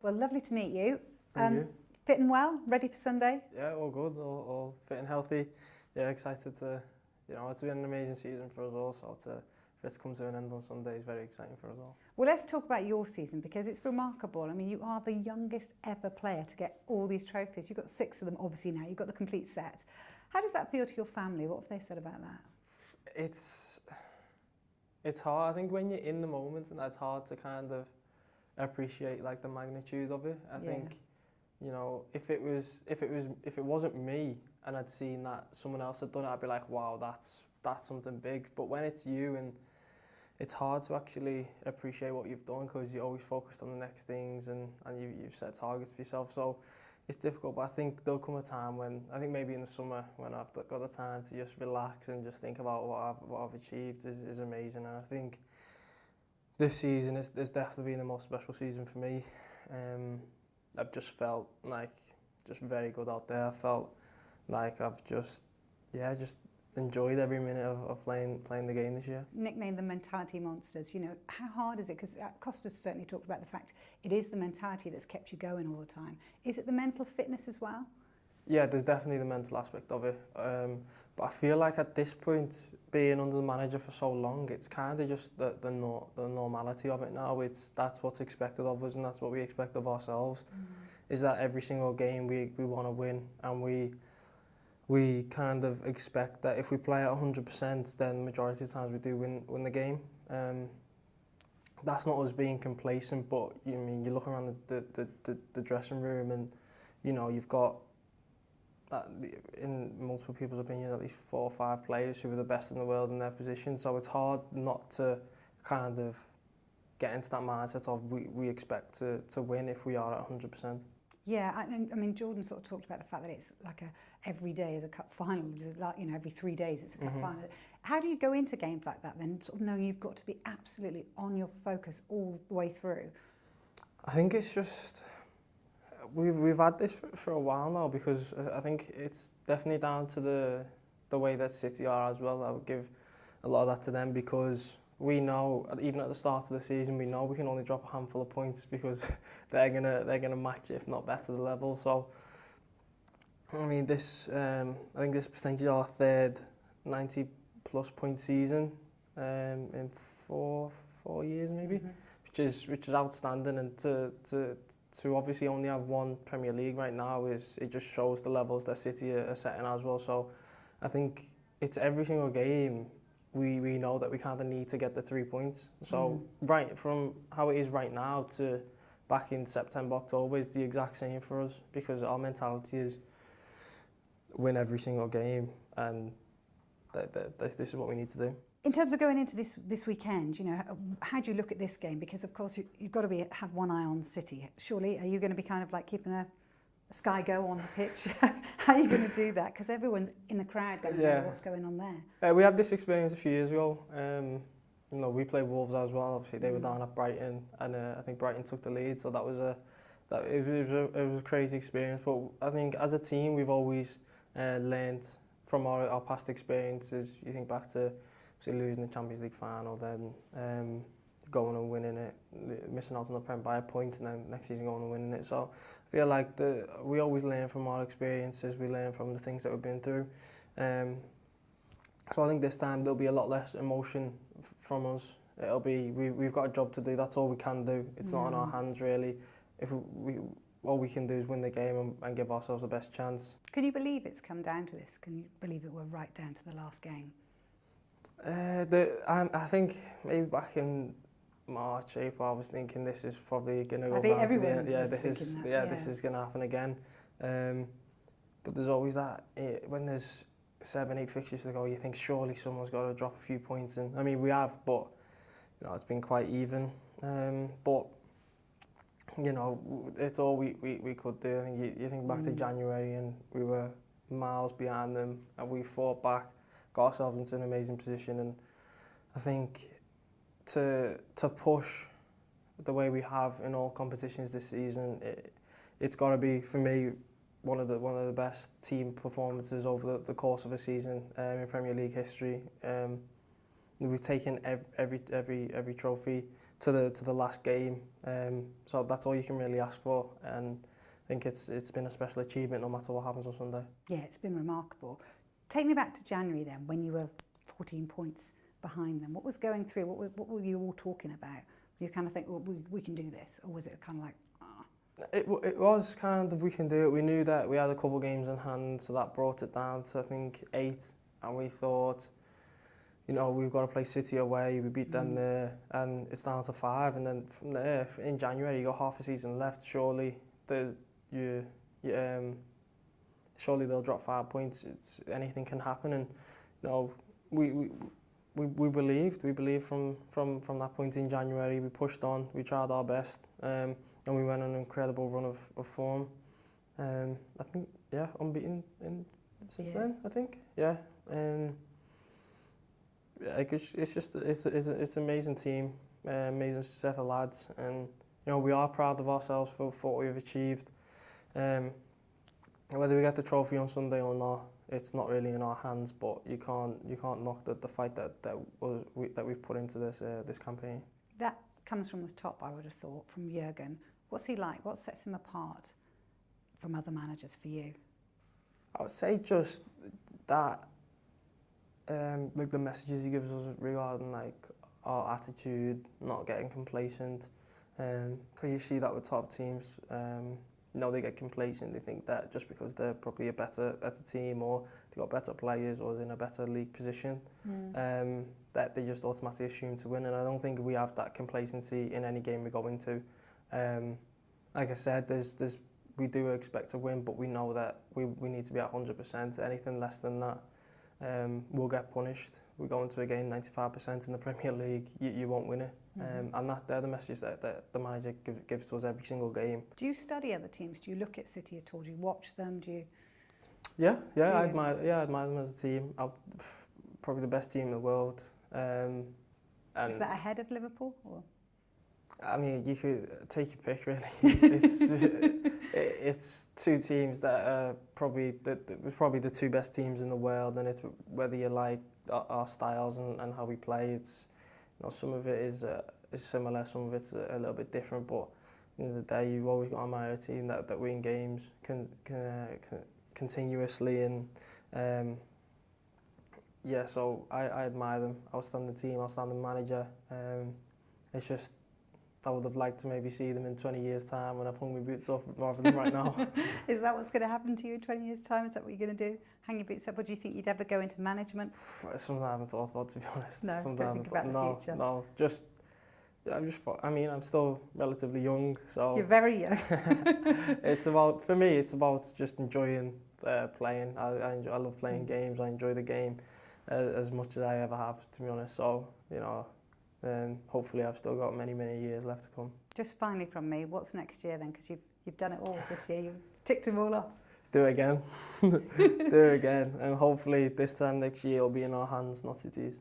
Well, lovely to meet you. Thank you. Fit and well, ready for Sunday? Yeah, all good, all fit and healthy. Yeah, excited to, it's been an amazing season for us all, so for it to come to an end on Sunday is very exciting for us all. Well, let's talk about your season because it's remarkable. I mean, you are the youngest ever player to get all these trophies. You've got 6 of them, obviously, now. You've got the complete set. How does that feel to your family? What have they said about that? It's hard. I think when you're in the moment, and it's hard to kind of appreciate like the magnitude of it. I think, if it wasn't me and I'd seen that someone else had done it, I'd be like, wow, that's something big. But when it's you, and it's hard to actually appreciate what you've done because you're always focused on the next things and you've set targets for yourself. So it's difficult, but I think there'll come a time when, I think maybe in the summer, when I've got the time to just relax and just think about what I've achieved is amazing. And I think this season has definitely been the most special season for me. I've just felt like just very good out there. I felt like I've just enjoyed every minute of playing the game this year. Nicknamed the mentality monsters, how hard is it? Because Costa's certainly talked about the fact it is the mentality that's kept you going all the time. Is it the mental fitness as well? Yeah, there's definitely the mental aspect of it. But I feel like at this point, being under the manager for so long, it's kind of just the normality of it now. That's what's expected of us, and that's what we expect of ourselves. Is that every single game we want to win, and we kind of expect that if we play at 100%, then the majority of the times we do win the game. That's not us being complacent, but you look around the dressing room, and you've got, in multiple people's opinion, at least 4 or 5 players who are the best in the world in their position. So it's hard not to kind of get into that mindset of we expect to win if we are at 100%. Yeah, I mean, Jordan sort of talked about the fact that it's like every day is a cup final. Like, every 3 days it's a cup final. How do you go into games like that then, sort of knowing you've got to be absolutely on your focus all the way through? I think it's just we've had this for a while now, because I think it's definitely down to the way that City are as well. I would give a lot of that to them, because we know, even at the start of the season, we know we can only drop a handful of points because they're gonna match, if not better, the level. So, I mean, I think this potentially our third 90-plus point season in four years maybe, which is outstanding. And to obviously only have 1 Premier League right now it just shows the levels that City are setting as well. So, I think it's every single game. We know that we kind of need to get the 3 points. So right from how it is right now to back in September, October is the exact same for us, because our mentality is win every single game, and this is what we need to do. In terms of going into this weekend, how do you look at this game? Because of course you've got to have one eye on City. Surely, are you going to be kind of like keeping a sky go on the pitch? How are you going to do that? Because everyone's in the crowd going to know what's going on there. We had this experience a few years ago. We played Wolves as well. Obviously, they were down at Brighton, and I think Brighton took the lead. So it was a crazy experience. But I think as a team, we've always learned from our past experiences. You think back to losing the Champions League final, then going and winning it, missing out on the Prem by a point, and then next season going and winning it. So I feel like we always learn from our experiences, we learn from the things that we've been through. So I think this time there'll be a lot less emotion from us. It'll be, we've got a job to do, that's all we can do. It's not in our hands really. All we can do is win the game and give ourselves the best chance. Can you believe it's come down to this? Can you believe that we're right down to the last game? I think maybe back in March, April, I was thinking this is probably going to go down to the end. This is going to happen again. But there's always that, when there's 7, 8 fixtures to go, you think surely someone's got to drop a few points. And I mean, we have, but it's been quite even. But it's all we could do. I think you think back to January, and we were miles behind them, and we fought back, got ourselves into an amazing position. And I think to push the way we have in all competitions this season, it's got to be, for me, one of the best team performances over the course of a season in Premier League history. We've taken every trophy to the last game. So that's all you can really ask for, and I think it's been a special achievement no matter what happens on Sunday. Yeah, it's been remarkable. Take me back to January then, when you were 14 points behind them. What was going through? What were you all talking about? Do you kind of think, well, we can do this, or was it kind of like, It was kind of, we can do it. We knew that we had a couple of games in hand, so that brought it down to, I think, 8. And we thought, you know, we've got to play City away. We beat them there, and it's down to 5. And then from there, in January, you got half a season left. Surely, surely they'll drop 5 points. Anything can happen, and you know, we believed. We believed from that point in January. We pushed on. We tried our best. And we went on an incredible run of form. I think, yeah, unbeaten since then, I think. Yeah. It's an amazing team, amazing set of lads. And, you know, we are proud of ourselves for what we've achieved. Whether we get the trophy on Sunday or not, it's not really in our hands, but you can't knock the fight that we've put into this campaign. That comes from the top, I would have thought, from Jurgen. What's he like? What sets him apart from other managers for you? I would say just that, like the messages he gives us regarding like our attitude, not getting complacent, because you see that with top teams. You know, they get complacent. They think that just because they're probably a better team, or they got better players, or they're in a better league position, that they just automatically assume to win. And I don't think we have that complacency in any game we go into. Like I said, we do expect to win, but we know that we need to be at 100%. Anything less than that, we'll get punished. We go into a game 95% in the Premier League, you won't win it. And they're the message that the manager gives to us every single game. Do you study other teams? Do you look at City at all? Do you watch them? Do you? Yeah, I admire them as a team. Probably the best team in the world. Is that ahead of Liverpool? Or? I mean, you could take your pick, really. It's two teams that are probably the two best teams in the world, and it's whether you like our styles and how we play. It's, you know, some of it is similar, some of it's a little bit different, but at the end of the day, you've always got to admire a team that win games continuously, and yeah, so I admire them. Outstanding team, outstanding manager. It's just, I would have liked to maybe see them in 20 years' time when I've hung my boots up rather than right now. Is that what's going to happen to you in 20 years' time? Is that what you're going to do? Hang your boots up? Or do you think you'd ever go into management? It's something I haven't thought about, to be honest. No, don't think about the future. No, I'm still relatively young, so... You're very young. For me, it's about just enjoying playing. I love playing games. I enjoy the game as much as I ever have, to be honest. So, you know, hopefully I've still got many, many years left to come. Just finally from me, what's next year then? Because you've done it all this year. You've ticked them all off. Do it again. Do it again. And hopefully this time next year it'll be in our hands, not City's.